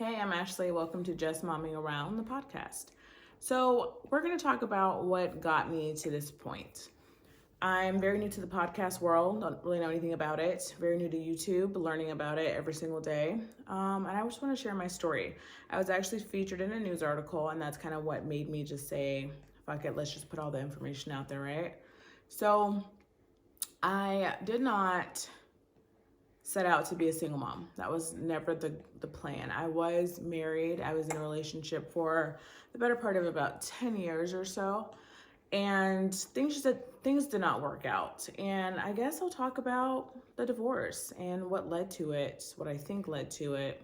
Hey, I'm Ashley. Welcome to Just Momming Around, the podcast. So, we're going to talk about what got me to this point. I'm very new to the podcast world, don't really know anything about it. Very new to YouTube, learning about it every single day. And I just want to share my story. I was actually featured in a news article, and that's kind of what made me just say, fuck it, let's just put all the information out there, right? So, I did not set out to be a single mom. That was never the plan. I was married. I was in a relationship for the better part of about 10 years or so. And things did not work out. And I guess I'll talk about the divorce and what led to it, what I think led to it.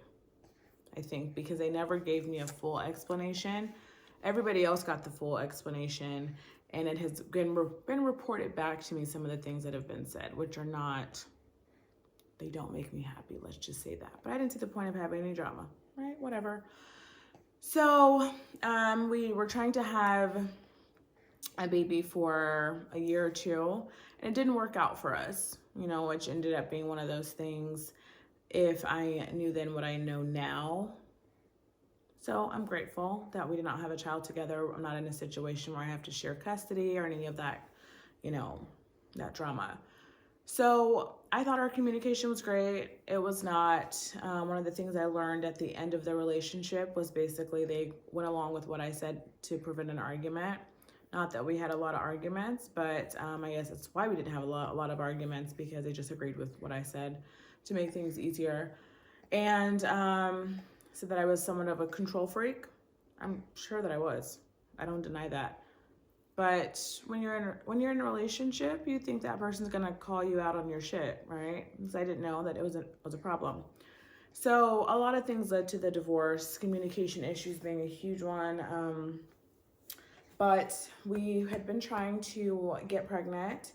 I think because they never gave me a full explanation. Everybody else got the full explanation, and it has been reported back to me, some of the things that have been said, which are not, they don't make me happy, let's just say that. But I didn't see the point of having any drama, right? Whatever. So we were trying to have a baby for a year or two, and it didn't work out for us, which ended up being one of those things. If I knew then what I know now. So I'm grateful that we did not have a child together. I'm not in a situation where I have to share custody or any of that, that drama. So I thought our communication was great. It was not. One of the things I learned at the end of the relationship was basically they went along with what I said to prevent an argument. Not that we had a lot of arguments, but I guess that's why we didn't have a lot of arguments, because they just agreed with what I said to make things easier. And said that I was somewhat of a control freak. I'm sure that I was. I don't deny that. But when you're in a relationship, you think that person's gonna call you out on your shit, right? Because I didn't know that it was a problem. So a lot of things led to the divorce, communication issues being a huge one. But we had been trying to get pregnant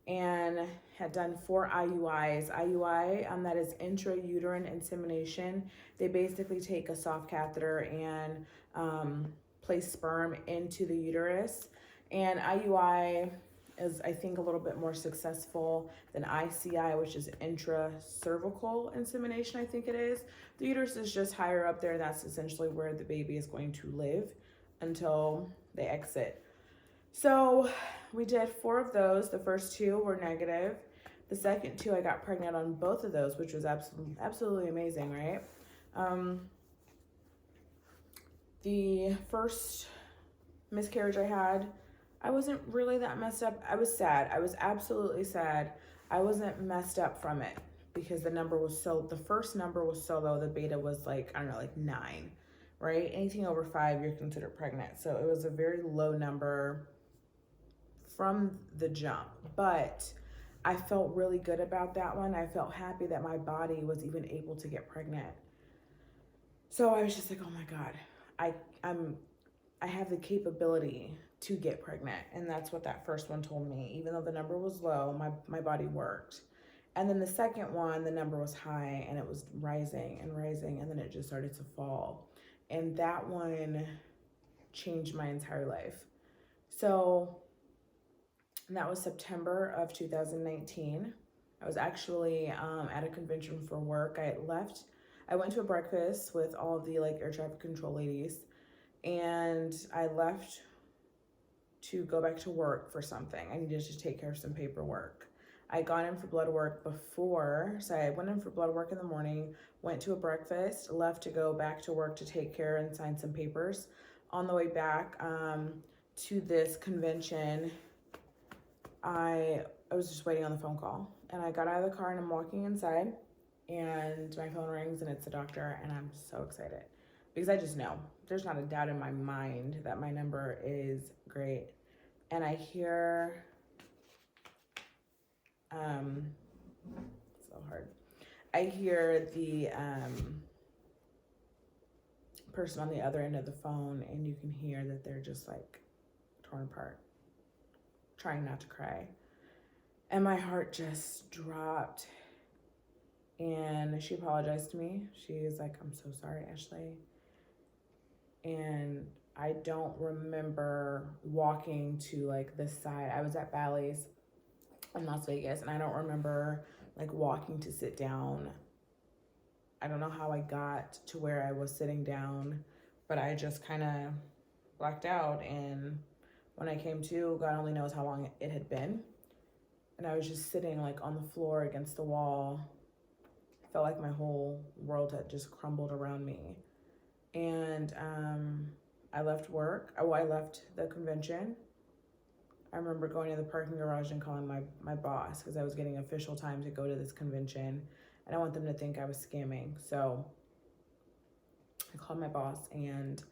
and had done 4 IUIs. IUI, that is intrauterine insemination. They basically take a soft catheter and place sperm into the uterus. And IUI is, I think, a little bit more successful than ICI, which is intracervical insemination, I think it is. The uterus is just higher up there. That's essentially where the baby is going to live until they exit. So we did 4 of those. The first 2 were negative. The second 2, I got pregnant on both of those, which was absolutely amazing, right? The first miscarriage I had, I wasn't really that messed up. I was sad. I was absolutely sad. I wasn't messed up from it because the first number was so low. The beta was like 9, right? Anything over 5, you're considered pregnant. So it was a very low number from the jump, but I felt really good about that one. I felt happy that my body was even able to get pregnant. So I was just like, oh my God, I have the capability to get pregnant. And that's what that first one told me. Even though the number was low, my body worked. And then the second one, the number was high and it was rising and rising, and then it just started to fall. And that one changed my entire life. So that was September of 2019. I was actually at a convention for work. I went to a breakfast with all of the air traffic control ladies, and I left to go back to work for something. I needed to take care of some paperwork. I had gone in for blood work before, so I went in for blood work in the morning, went to a breakfast, left to go back to work to take care and sign some papers. On the way back to this convention, I was just waiting on the phone call, and I got out of the car and I'm walking inside, and my phone rings and it's the doctor, and I'm so excited because I just know there's not a doubt in my mind that my number is great. And I hear, so hard. I hear the person on the other end of the phone, and you can hear that they're just torn apart, trying not to cry. And my heart just dropped. And she apologized to me. She was like, I'm so sorry, Ashley. And I don't remember walking to this side. I was at Bally's in Las Vegas, and I don't remember walking to sit down I don't know how I got to where I was sitting down, but I just kind of blacked out. And when I came to, God only knows how long it had been. And I was just sitting like on the floor against the wall. Felt like my whole world had just crumbled around me. And I left work. Oh, I left the convention. I remember going to the parking garage and calling my boss because I was getting official time to go to this convention. And I want them to think I was scamming. So I called my boss and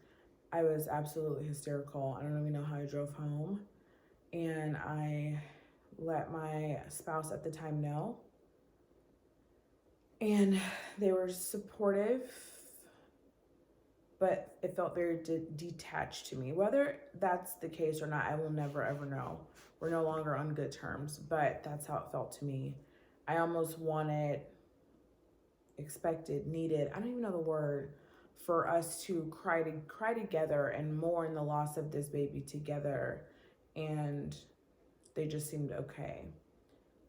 I was absolutely hysterical. I don't even know how I drove home. And I let my spouse at the time know. And they were supportive, but it felt very detached to me. Whether that's the case or not, I will never, ever know. We're no longer on good terms, but that's how it felt to me. I almost wanted, expected, needed, I don't even know the word, for us to cry together and mourn the loss of this baby together. And they just seemed okay.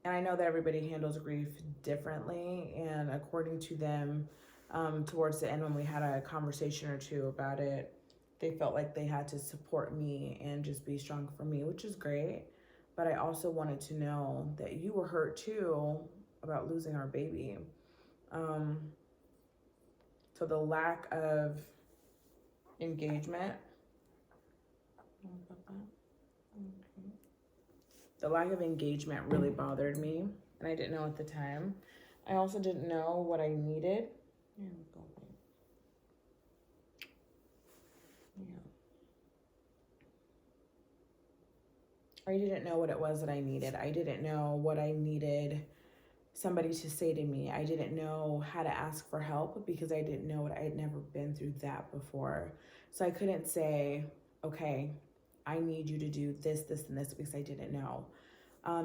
And I know that everybody handles grief differently. And according to them, towards the end when we had a conversation or two about it, they felt like they had to support me and just be strong for me, which is great. But I also wanted to know that you were hurt too about losing our baby. So the lack of engagement. The lack of engagement really bothered me, and I didn't know at the time. I also didn't know what I needed. I didn't know what it was that I needed. I didn't know what I needed somebody to say to me. I didn't know how to ask for help because I didn't know it. I had never been through that before. So I couldn't say, okay, I need you to do this, this, and this because I didn't know.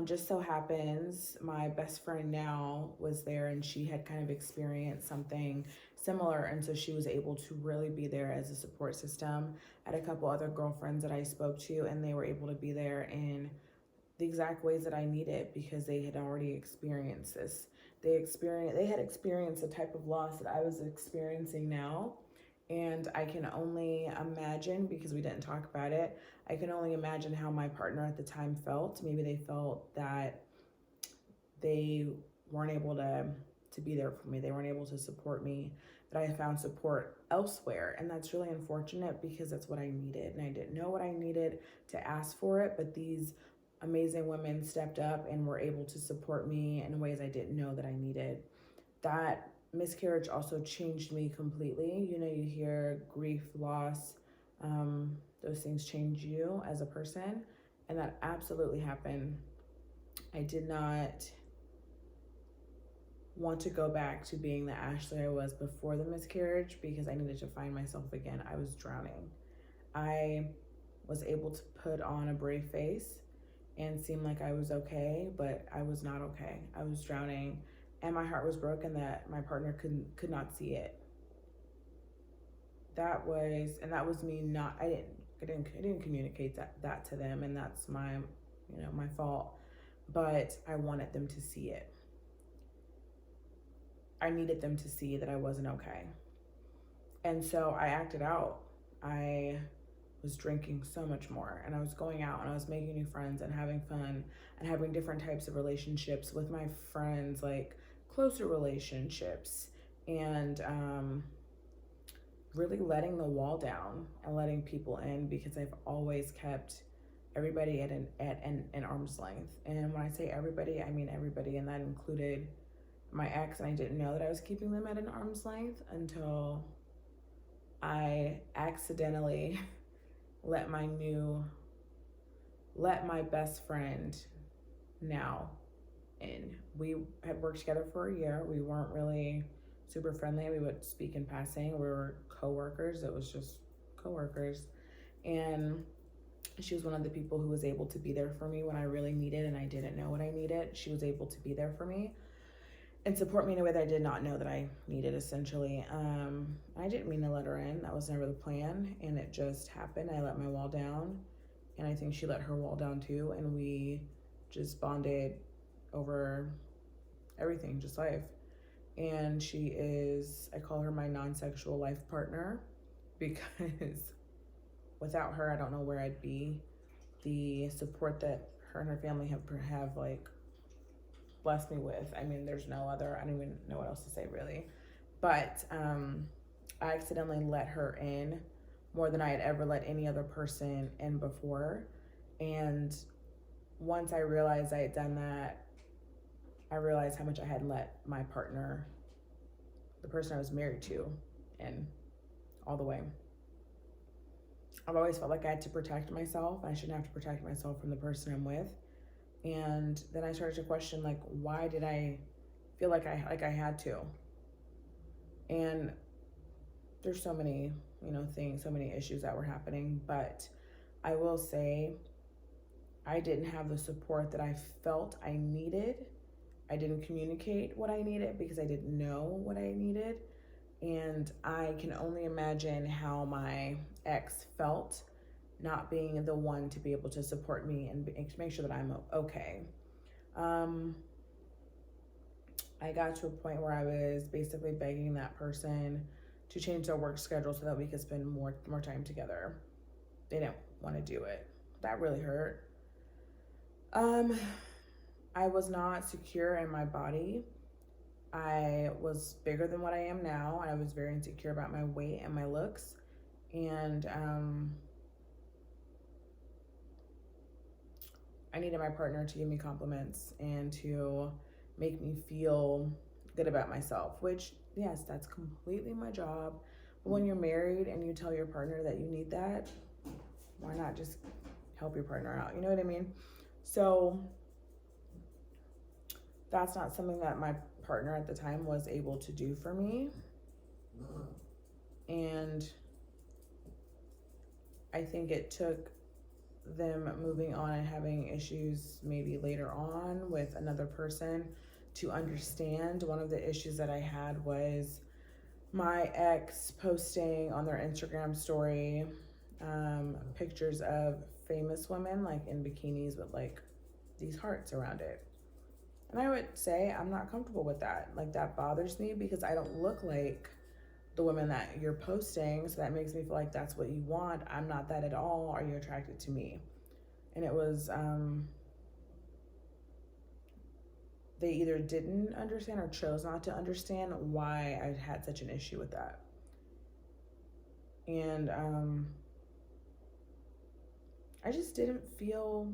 Just so happens my best friend now was there and she had kind of experienced something similar. And so she was able to really be there as a support system. I had a couple other girlfriends that I spoke to and they were able to be there in the exact ways that I needed because they had already experienced this. They had experienced the type of loss that I was experiencing now. And I can only imagine, because we didn't talk about it, I can only imagine how my partner at the time felt. Maybe they felt that they weren't able to be there for me. They weren't able to support me, that I found support elsewhere. And that's really unfortunate because that's what I needed. And I didn't know what I needed to ask for it, but these amazing women stepped up and were able to support me in ways I didn't know that I needed. That miscarriage also changed me completely. You know, you hear grief, loss, those things change you as a person, and that absolutely happened. I did not want to go back to being the Ashley I was before the miscarriage because I needed to find myself again. I was drowning. I was able to put on a brave face and seem like I was okay, but I was not okay. I was drowning. And my heart was broken that my partner could not see it. That was me not. I didn't communicate that to them, and that's my fault. But I wanted them to see it. I needed them to see that I wasn't okay, and so I acted out. I was drinking so much more, and I was going out and I was making new friends and having fun and having different types of relationships with my friends, like closer relationships, and really letting the wall down and letting people in because I've always kept everybody at an arm's length. And when I say everybody, I mean everybody, and that included my ex, and I didn't know that I was keeping them at an arm's length until I accidentally let my best friend now in. We had worked together for a year. We weren't really super friendly. We would speak in passing. We were co-workers. It was just co-workers. And she was one of the people who was able to be there for me when I really needed and I didn't know what I needed. She was able to be there for me and support me in a way that I did not know that I needed, essentially. I didn't mean to let her in. That was never the plan, and it just happened. I let my wall down, and I think she let her wall down too, and we just bonded over everything, just life. And she is, I call her my non-sexual life partner, because without her, I don't know where I'd be. The support that her and her family have like blessed me with. I mean, there's no other, I don't even know what else to say really. But I accidentally let her in more than I had ever let any other person in before. And once I realized I had done that, I realized how much I had let my partner, the person I was married to, in all the way. I've always felt like I had to protect myself. I shouldn't have to protect myself from the person I'm with. And then I started to question, like, why did I feel like I had to? And there's so many, things, so many issues that were happening. But I will say I didn't have the support that I felt I needed. I didn't communicate what I needed because I didn't know what I needed. And I can only imagine how my ex felt not being the one to be able to support me and make sure that I'm okay. I got to a point where I was basically begging that person to change their work schedule so that we could spend more time together. They didn't want to do it. That really hurt. I was not secure in my body. I was bigger than what I am now. I was very insecure about my weight and my looks. And I needed my partner to give me compliments and to make me feel good about myself, which, yes, that's completely my job. But when you're married and you tell your partner that you need that, why not just help your partner out? You know what I mean? So that's not something that my partner at the time was able to do for me. And I think it took them moving on and having issues maybe later on with another person to understand. One of the issues that I had was my ex posting on their Instagram story pictures of famous women like in bikinis with like these hearts around it. And I would say I'm not comfortable with that. Like, that bothers me because I don't look like the women that you're posting. So that makes me feel like that's what you want. I'm not that at all. Are you attracted to me? And it was, they either didn't understand or chose not to understand why I had such an issue with that. And I just didn't feel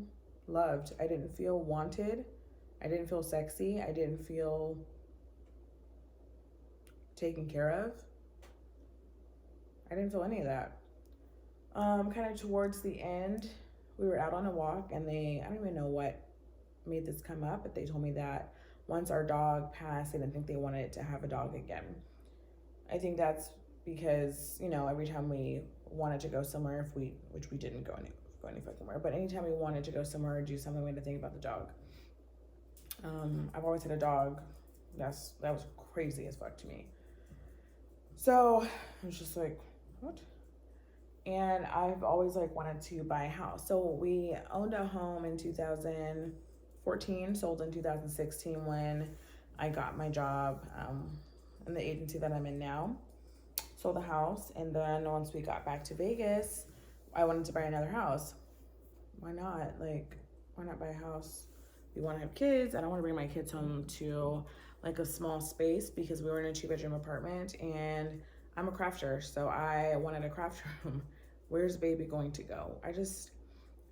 loved. I didn't feel wanted. I didn't feel sexy. I didn't feel taken care of. I didn't feel any of that. Kind of towards the end, we were out on a walk and I don't even know what made this come up, but they told me that once our dog passed, they didn't think they wanted to have a dog again. I think that's because, every time we wanted to go somewhere, which we didn't go any fucking where, but anytime we wanted to go somewhere or do something, we had to think about the dog. I've always had a dog. That was crazy as fuck to me. So I was just like, what? And I've always wanted to buy a house. So we owned a home in 2014, sold in 2016 when I got my job in the agency that I'm in now. Sold the house, and then once we got back to Vegas, I wanted to buy another house. Why not? Why not buy a house? We want to have kids. I don't want to bring my kids home to a small space because we were in a 2-bedroom apartment, and I'm a crafter, so I wanted a craft room. Where's baby going to go?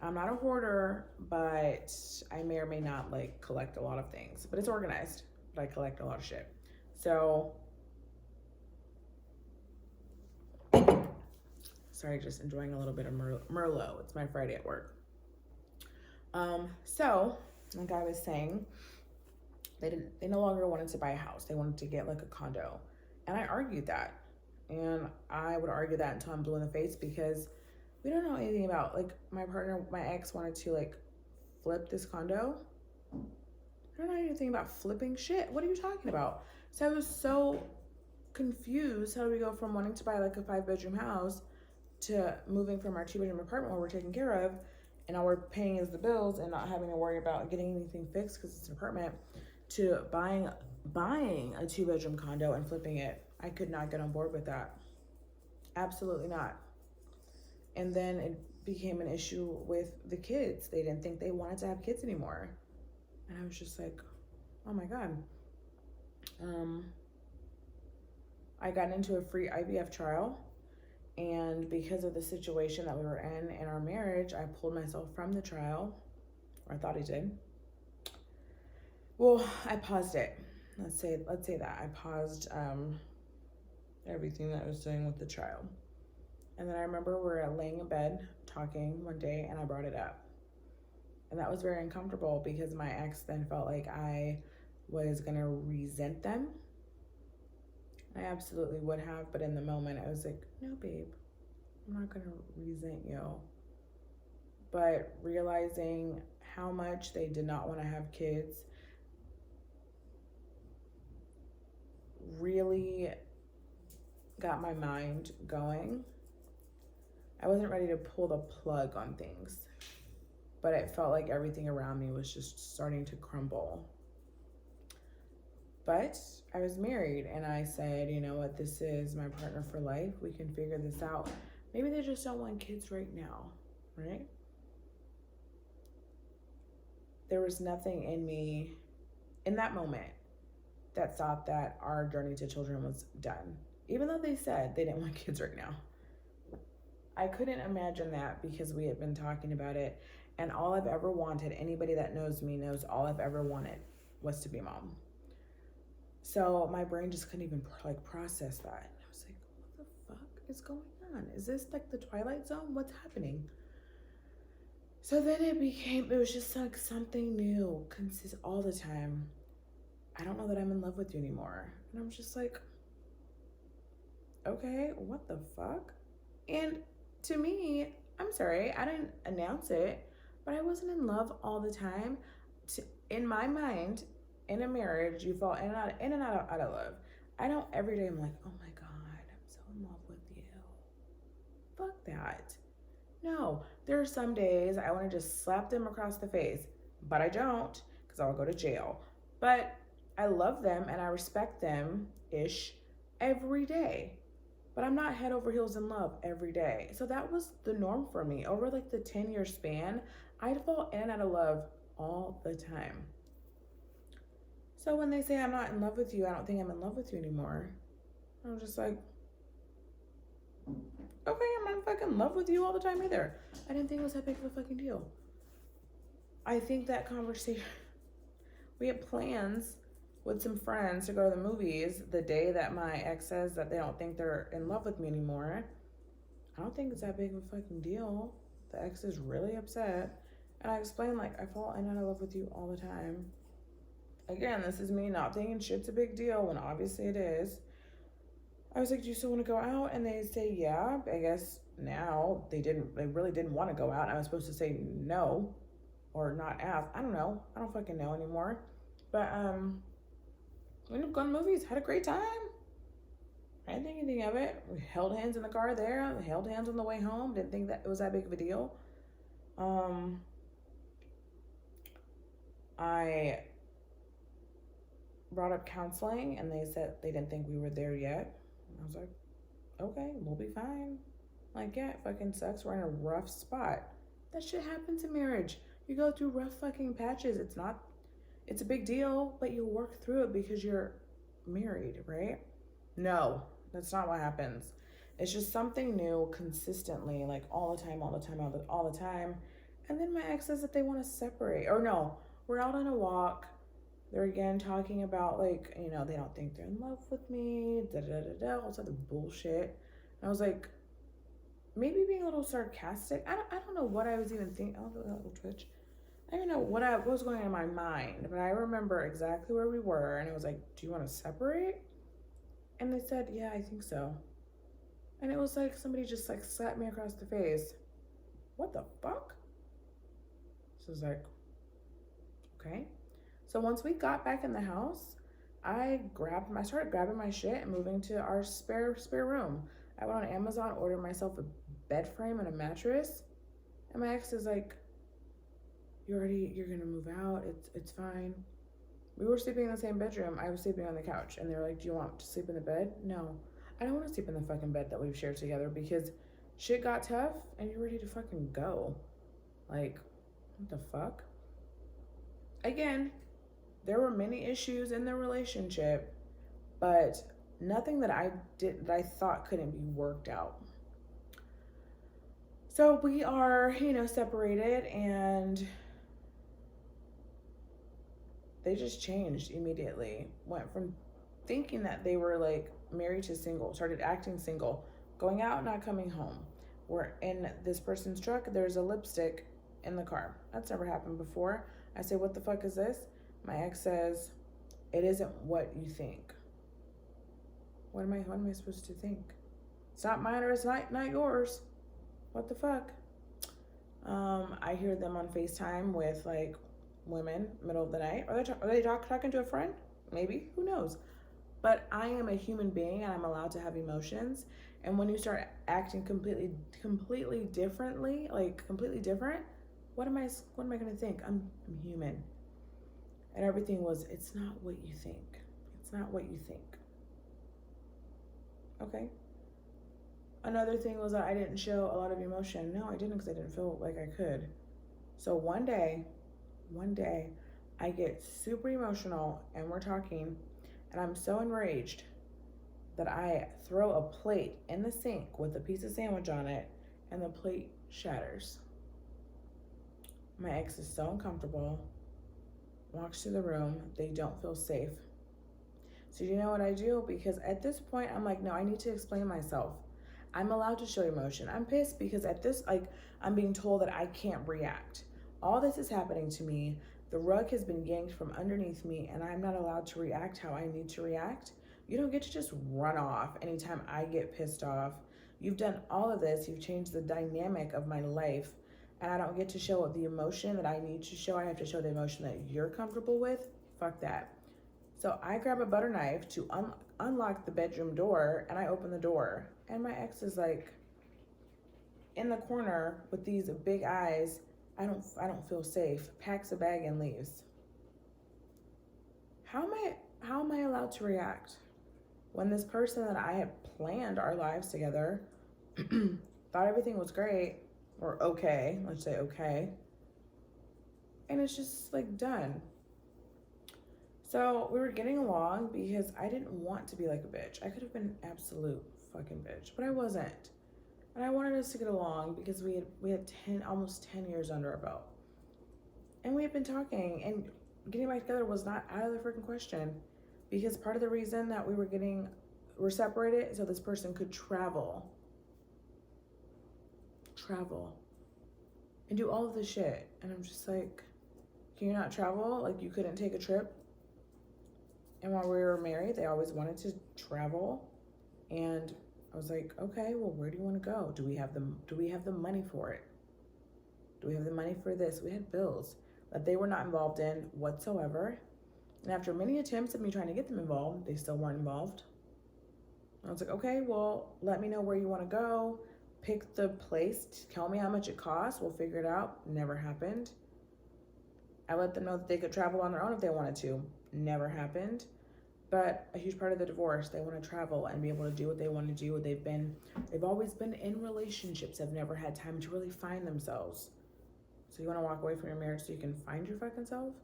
I'm not a hoarder, but I may or may not collect a lot of things, but it's organized, but I collect a lot of shit. So, sorry, just enjoying a little bit of Merlot. It's my Friday at work. So, like I was saying, they no longer wanted to buy a house. They wanted to get a condo. And I argued that. And I would argue that until I'm blue in the face because we don't know anything about, my ex wanted to flip this condo. I don't know anything about flipping shit. What are you talking about? So I was so confused. How do we go from wanting to buy a 5-bedroom house to moving from our 2-bedroom apartment where we're taken care of and all we're paying is the bills and not having to worry about getting anything fixed because it's an apartment, to buying a 2-bedroom condo and flipping it. I could not get on board with that. Absolutely not. And then it became an issue with the kids. They didn't think they wanted to have kids anymore. And I was just like, oh my God. I got into a free IVF trial. And because of the situation that we were in our marriage, I pulled myself from the trial, or I thought I did. Well, I paused it. Let's say that. I paused everything that I was doing with the trial. And then I remember we were laying in bed talking one day, and I brought it up. And that was very uncomfortable because my ex then felt like I was going to resent them. I absolutely would have, but in the moment I was like, no, babe, I'm not going to resent you. But realizing how much they did not want to have kids really got my mind going. I wasn't ready to pull the plug on things, but it felt like everything around me was just starting to crumble. But I was married, and I said, you know what, this is my partner for life. We can figure this out. Maybe they just don't want kids right now, right? There was nothing in me in that moment that thought that our journey to children was done, even though they said they didn't want kids right now. I couldn't imagine that because we had been talking about it, and all I've ever wanted, anybody that knows me knows all I've ever wanted was to be a mom. So my brain just couldn't even process that. I was like, what the fuck is going on? Is this like the Twilight Zone? What's happening? So then it was just like something new, all the time. I don't know that I'm in love with you anymore. And I'm just like, okay, what the fuck? And to me, I'm sorry, I didn't announce it, but I wasn't in love all the time. In my mind, in a marriage, you fall in and out of love. I don't every day. I'm like, oh my God, I'm so in love with you. Fuck that. No, there are some days I want to just slap them across the face, but I don't because I'll go to jail. But I love them and I respect them every day. But I'm not head over heels in love every day. So that was the norm for me. Over like the 10-year span, I'd fall in and out of love all the time. So when they say I'm not in love with you, I don't think I'm in love with you anymore. I'm just like, okay, I'm not fucking in love with you all the time either. I didn't think it was that big of a fucking deal. I think that conversation, we had plans with some friends to go to the movies the day that my ex says that they don't think they're in love with me anymore. I don't think it's that big of a fucking deal. The ex is really upset. And I explained, like, I fall in and out of love with you all the time. Again, this is me not thinking shit's a big deal when obviously it is. I was like, do you still want to go out? And they say, yeah. I guess now they really didn't want to go out. I was supposed to say no or not ask. I don't know. I don't fucking know anymore. But, we ended up going to movies, had a great time. I didn't think anything of it. We held hands in the car there. We held hands on the way home. Didn't think that it was that big of a deal. I brought up counseling and they said they didn't think we were there yet. I was like, okay, we'll be fine. Like, yeah, it fucking sucks. We're in a rough spot. That shit happens in marriage. You go through rough fucking patches. It's a big deal, but you work through it because you're married, right? No, that's not what happens. It's just something new consistently, like all the time. And then my ex says that they want to separate. Or no, we're out on a walk. They're again talking about, like, you know, they don't think they're in love with me, all this other bullshit. And I was like, maybe being a little sarcastic. I don't know what I was even thinking. Oh, that little twitch. I don't know what was going on in my mind, but I remember exactly where we were, and it was like, do you want to separate? And they said, yeah, I think so. And it was like somebody just like slapped me across the face. What the fuck? So I was like, okay. So once we got back in the house, I started grabbing my shit and moving to our spare room. I went on Amazon, ordered myself a bed frame and a mattress. And my ex is like, you're gonna move out, it's fine. We were sleeping in the same bedroom. I was sleeping on the couch. And they were like, do you want to sleep in the bed? No. I don't want to sleep in the fucking bed that we've shared together because shit got tough and you're ready to fucking go. Like, what the fuck? Again, there were many issues in the relationship, but nothing that I did that I thought couldn't be worked out. So we are, separated, and they just changed immediately. Went from thinking that they were like married to single, started acting single, going out, not coming home. We're in this person's truck, there's a lipstick in the car. That's never happened before. I say, what the fuck is this? My ex says, it isn't what you think. What am I supposed to think? It's not mine or it's not yours. What the fuck? I hear them on FaceTime with like women, middle of the night. Are they talking to a friend? Maybe, who knows? But I am a human being and I'm allowed to have emotions. And when you start acting completely differently, like completely different, what am I gonna think? I'm human. And everything was, it's not what you think. It's not what you think. Okay. Another thing was that I didn't show a lot of emotion. No, I didn't, because I didn't feel like I could. So one day, I get super emotional and we're talking, and I'm so enraged that I throw a plate in the sink with a piece of sandwich on it, and the plate shatters. My ex is so uncomfortable, walks to the room. They don't feel safe. So you know what I do? Because at this point, I'm like, no, I need to explain myself. I'm allowed to show emotion. I'm pissed because I'm being told that I can't react. All this is happening to me. The rug has been yanked from underneath me, and I'm not allowed to react how I need to react. You don't get to just run off anytime I get pissed off. You've done all of this. You've changed the dynamic of my life, and I don't get to show the emotion that I need to show. I have to show the emotion that you're comfortable with. Fuck that. So I grab a butter knife to unlock the bedroom door, and I open the door, and my ex is like in the corner with these big eyes. I don't feel safe. Packs a bag and leaves. How am I allowed to react when this person that I had planned our lives together thought everything was great, or okay, let's say okay, and it's just like done. So we were getting along because I didn't want to be like a bitch. I could have been an absolute fucking bitch, but I wasn't. And I wanted us to get along because we had almost 10 years under our belt. And we had been talking, and getting back together was not out of the freaking question, because part of the reason that we're separated so this person could travel and do all of this shit. And I'm just like, can you not travel? Like, you couldn't take a trip? And while we were married, they always wanted to travel. And I was like, okay, well, where do you want to go? Do we have the money for it? Do we have the money for this? We had bills that they were not involved in whatsoever. And after many attempts of me trying to get them involved, they still weren't involved. I was like, okay, well, let me know where you want to go. Pick the place. Tell me how much it costs. We'll figure it out. Never happened. I let them know that they could travel on their own if they wanted to. Never happened. But a huge part of the divorce, they want to travel and be able to do what they want to do. They've always been in relationships. Have never had time to really find themselves. So you want to walk away from your marriage so you can find your fucking self?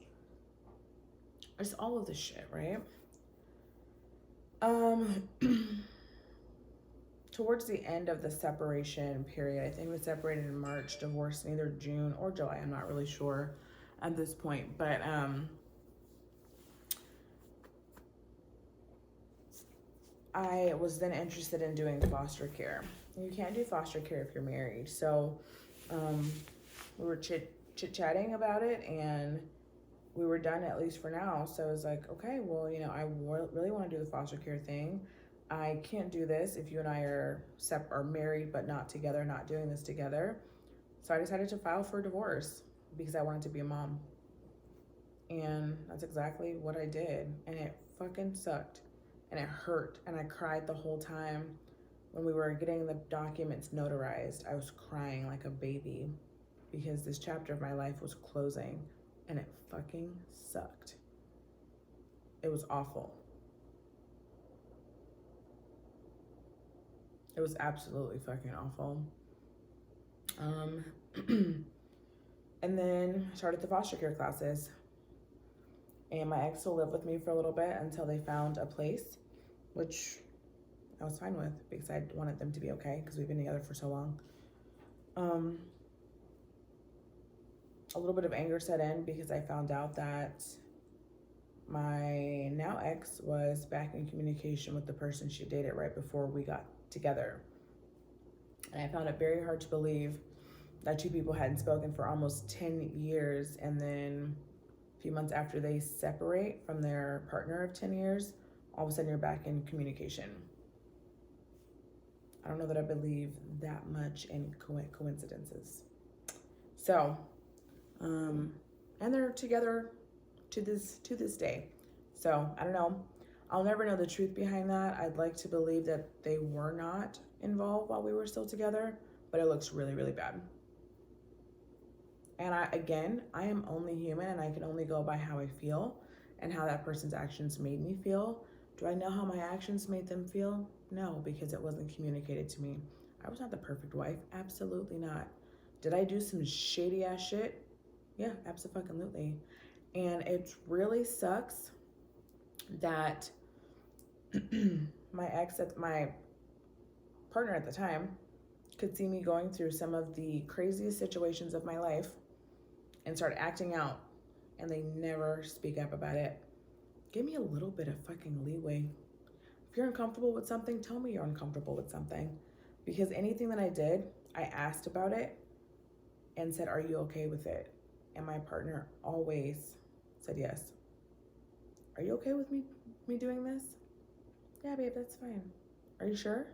It's all of this shit, right? Towards the end of the separation period, I think we separated in March, divorced in either June or July. I'm not really sure at this point, but I was then interested in doing foster care. You can't do foster care if you're married. So we were chit-chatting about it, and we were done, at least for now. So I was like, okay, well, I really want to do the foster care thing. I can't do this if you and I are married but not together, not doing this together. So I decided to file for divorce because I wanted to be a mom. And that's exactly what I did. And it fucking sucked. And it hurt. And I cried the whole time. When we were getting the documents notarized, I was crying like a baby because this chapter of my life was closing, and it fucking sucked. It was awful. It was absolutely fucking awful. And then I started the foster care classes. And my ex will live with me for a little bit until they found a place, which I was fine with because I wanted them to be okay because we've been together for so long. A little bit of anger set in because I found out that my now ex was back in communication with the person she dated right before we got together. And I found it very hard to believe that two people hadn't spoken for almost 10 years. And then a few months after they separate from their partner of 10 years, all of a sudden you're back in communication. I don't know that I believe that much in coincidences. So, and they're together to this day. So I don't know. I'll never know the truth behind that. I'd like to believe that they were not involved while we were still together, but it looks really, really bad. And I am only human and I can only go by how I feel and how that person's actions made me feel. Do I know how my actions made them feel? No, because it wasn't communicated to me. I was not the perfect wife. Absolutely not. Did I do some shady ass shit? Yeah, absolutely. And it really sucks that my partner at the time could see me going through some of the craziest situations of my life and start acting out, and they never speak up about it. Give me a little bit of fucking leeway. If you're uncomfortable with something, tell me you're uncomfortable with something. Because anything that I did, I asked about it and said, are you okay with it? And my partner always said yes. Are you okay with me doing this? Yeah, babe, that's fine. Are you sure?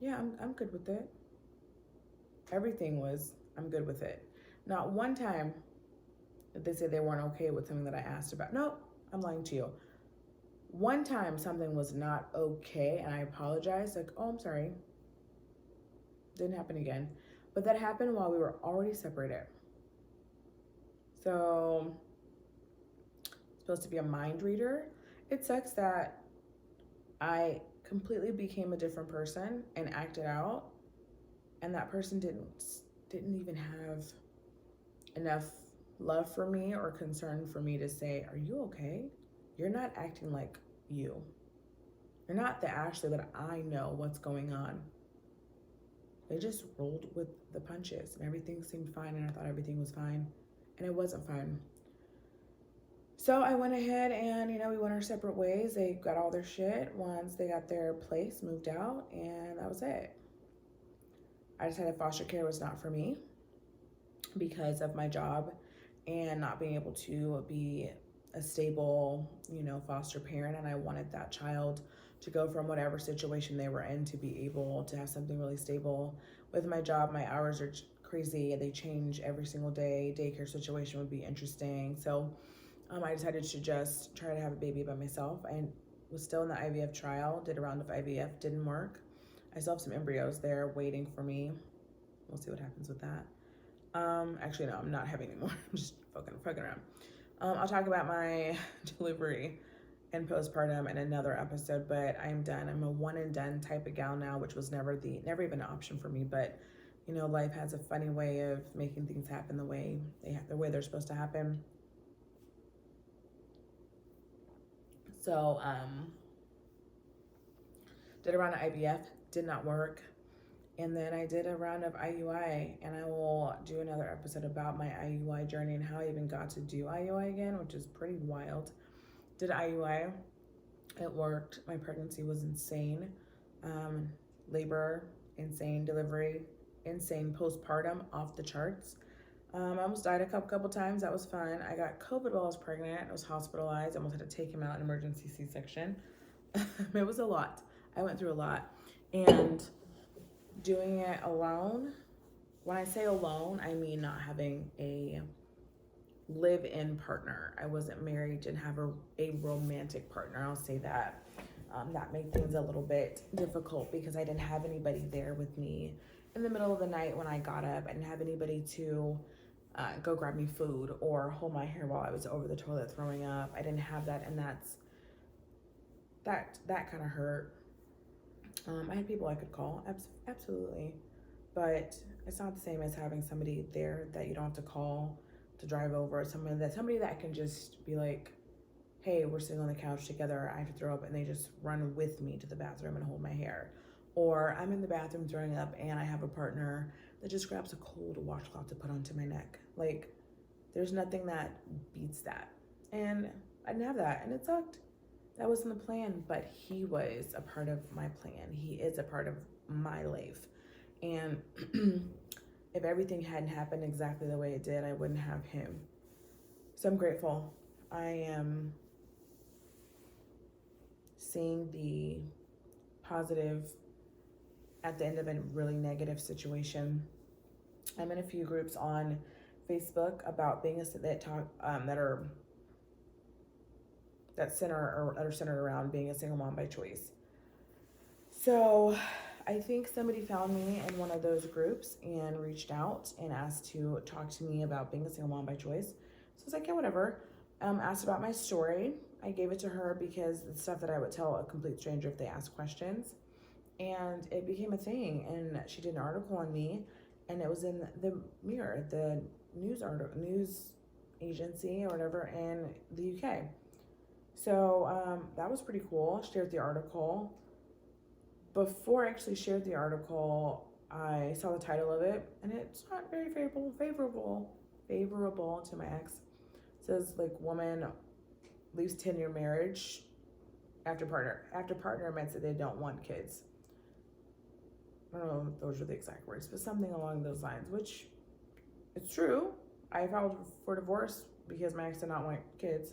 Yeah, I'm good with it. Everything was, I'm good with it. Not one time did they say they weren't okay with something that I asked about. Nope, I'm lying to you. One time something was not okay and I apologized, like, oh, I'm sorry. Didn't happen again. But that happened while we were already separated. So, supposed to be a mind reader. It sucks that I completely became a different person and acted out, and that person didn't even have enough love for me or concern for me to say, are you okay? You're not acting like you. You're not the Ashley that I know what's going on. They just rolled with the punches and everything seemed fine, and I thought everything was fine, and it wasn't fine. So I went ahead and, we went our separate ways. They got all their shit once they got their place, moved out, and that was it. I decided foster care was not for me because of my job and not being able to be a stable, foster parent. And I wanted that child to go from whatever situation they were in to be able to have something really stable. With my job, my hours are crazy. They change every single day. Daycare situation would be interesting. So I decided to just try to have a baby by myself. I was still in the IVF trial, did a round of IVF, didn't work. I still have some embryos there waiting for me. We'll see what happens with that. Actually, no, I'm not having any more. I'm just fucking around. I'll talk about my delivery and postpartum in another episode, but I'm done. I'm a one and done type of gal now, which was never even an option for me. But life has a funny way of making things happen the way they're supposed to happen. So, did a round of IVF, did not work. And then I did a round of IUI, and I will do another episode about my IUI journey and how I even got to do IUI again, which is pretty wild. Did IUI, it worked. My pregnancy was insane. Labor, insane. Delivery, insane. Postpartum, off the charts. I almost died a couple times. That was fun. I got COVID while I was pregnant. I was hospitalized. I almost had to take him out in emergency C-section. It was a lot. I went through a lot. And doing it alone, when I say alone, I mean not having a live-in partner. I wasn't married, didn't have a romantic partner. I'll say that. That made things a little bit difficult because I didn't have anybody there with me in the middle of the night when I got up. I didn't have anybody to go grab me food or hold my hair while I was over the toilet throwing up. I didn't have that, and that's that kind of hurt. I had people I could call, absolutely, but it's not the same as having somebody there that you don't have to call to drive over. Somebody that can just be like, hey, we're sitting on the couch together, I have to throw up, and they just run with me to the bathroom and hold my hair. Or I'm in the bathroom throwing up and I have a partner that just grabs a cold washcloth to put onto my neck. Like, there's nothing that beats that. And I didn't have that, and it sucked. That wasn't the plan, but he was a part of my plan. He is a part of my life. And if everything hadn't happened exactly the way it did, I wouldn't have him. So I'm grateful. I am seeing the positive at the end of a really negative situation. I'm in a few groups on Facebook about being that are centered around being a single mom by choice. So I think somebody found me in one of those groups and reached out and asked to talk to me about being a single mom by choice. So I was like, yeah, whatever. Asked about my story. I gave it to her because it's stuff that I would tell a complete stranger if they asked questions. And it became a thing. And she did an article on me, and it was in the Mirror, the news agency or whatever in the UK. So that was pretty cool. Shared the article. Before I actually shared the article, I saw the title of it, and it's not very favorable to my ex. It says, like, woman leaves 10-year marriage after partner admits that they don't want kids. I don't know if those are the exact words, but something along those lines, which it's true. I filed for divorce because my ex did not want kids.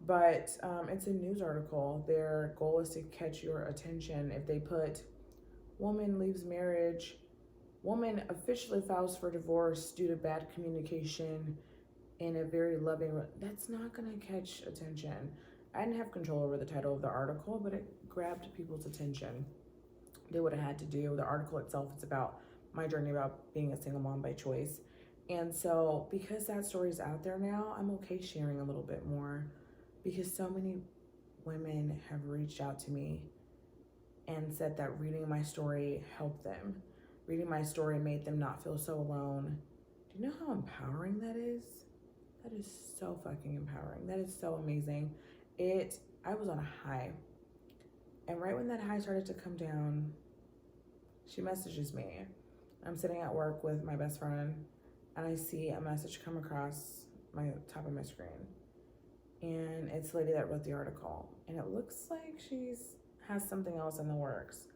But it's a news article. Their goal is to catch your attention. If they put, woman leaves marriage, woman officially files for divorce due to bad communication in a very loving, that's not going to catch attention. I didn't have control over the title of the article, but it grabbed people's attention. Did what I had to do. The article itself is about my journey about being a single mom by choice. And so because that story is out there now, I'm okay sharing a little bit more, because so many women have reached out to me and said that reading my story helped them. Reading my story made them not feel so alone. Do you know how empowering that is? That is so fucking empowering. That is so amazing. I was on a high. And right when that high started to come down, she messages me. I'm sitting at work with my best friend, and I see a message come across my top of my screen. And it's the lady that wrote the article. And it looks like has something else in the works.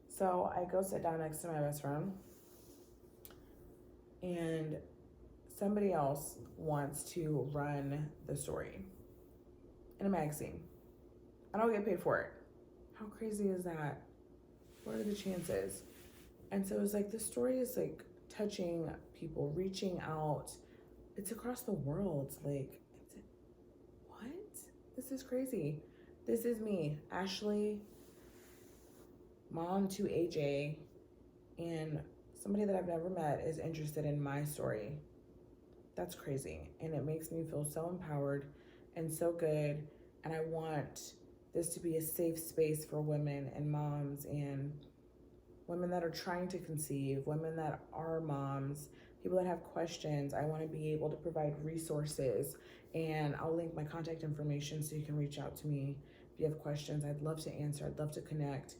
So I go sit down next to my best friend, and somebody else wants to run the story in a magazine. I don't get paid for it. How crazy is that? What are the chances? And so it's like, this story is like touching people, reaching out. It's across the world. Like, what? This is crazy. This is me, Ashley, mom to AJ, and somebody that I've never met is interested in my story. That's crazy. And it makes me feel so empowered and so good. And I want this to be a safe space for women and moms and women that are trying to conceive, women that are moms, people that have questions. I want to be able to provide resources, and I'll link my contact information so you can reach out to me if you have questions. I'd love to answer. I'd love to connect.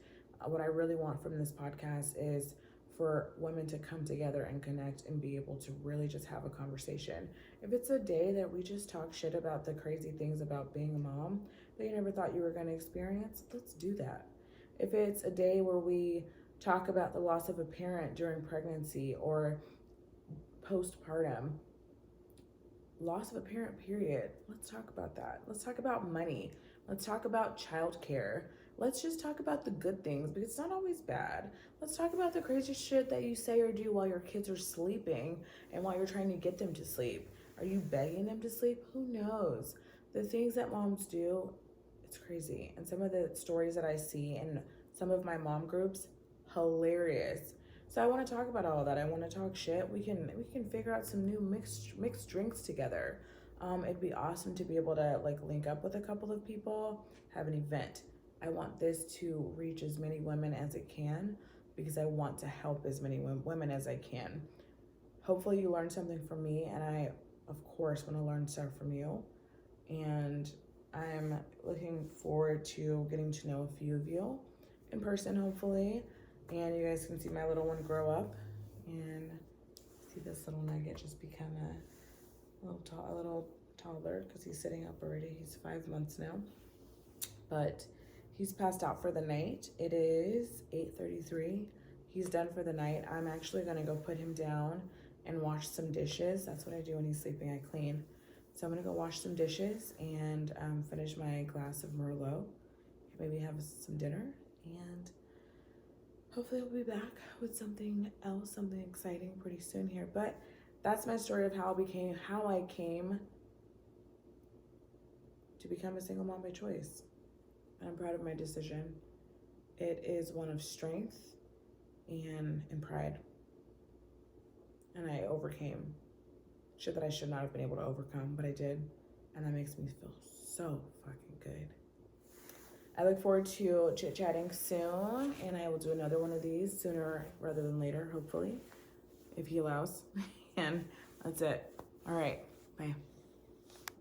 What I really want from this podcast is for women to come together and connect and be able to really just have a conversation. If it's a day that we just talk shit about the crazy things about being a mom that you never thought you were going to experience, let's do that. If it's a day where we talk about the loss of a parent during pregnancy or postpartum, loss of a parent, period, let's talk about that. Let's talk about money. Let's talk about childcare. Let's just talk about the good things, because it's not always bad. Let's talk about the crazy shit that you say or do while your kids are sleeping and while you're trying to get them to sleep. Are you begging them to sleep? Who knows? The things that moms do, it's crazy. And some of the stories that I see in some of my mom groups, hilarious. So I want to talk about all of that. I want to talk shit. We can figure out some new mixed drinks together. It'd be awesome to be able to like link up with a couple of people, have an event, I want this to reach as many women as it can because I want to help as many women as I can. Hopefully you learned something from me, and I, of course, want to learn stuff from you. And I'm looking forward to getting to know a few of you in person, hopefully. And you guys can see my little one grow up and see this little nugget just become a little toddler because he's sitting up already. He's 5 months now. But he's passed out for the night. It is 8:33. He's done for the night. I'm actually going to go put him down and wash some dishes. That's what I do when he's sleeping. I clean. So I'm going to go wash some dishes and finish my glass of Merlot. Maybe have some dinner. And hopefully I'll be back with something else, something exciting pretty soon here. But that's my story of how I came to become a single mom by choice. And I'm proud of my decision. It is one of strength and pride. And I overcame shit that I should not have been able to overcome, but I did. And that makes me feel so fucking good. I look forward to chit-chatting soon, and I will do another one of these sooner rather than later, hopefully, if he allows. And that's it. All right, bye.